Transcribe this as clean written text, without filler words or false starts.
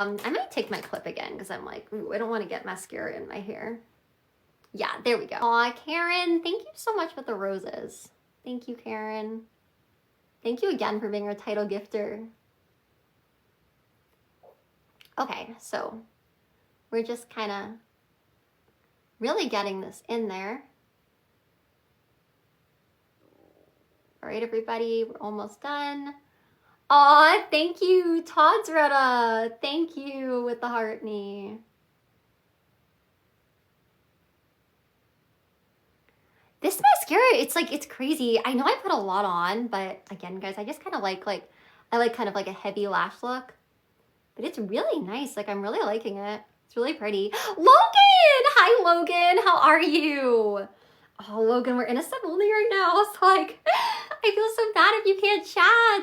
I might take my clip again because I'm like, ooh, I don't want to get mascara in my hair. Yeah, there we go. Aw, Karen, thank you so much for the roses. Thank you, Karen. Thank you again for being our title gifter. Okay, so we're just kind of really getting this in there. All right, everybody, we're almost done. Aw, thank you, Todd's Retta. Thank you with the heart knee. This mascara, it's crazy. I know I put a lot on, but again, guys, I just kind of like I like kind of like a heavy lash look. But it's really nice. Like, I'm really liking it. It's really pretty. Logan! Hi, Logan. How are you? Oh, Logan, we're in a sub only right now. So, like, I feel so bad if you can't chat.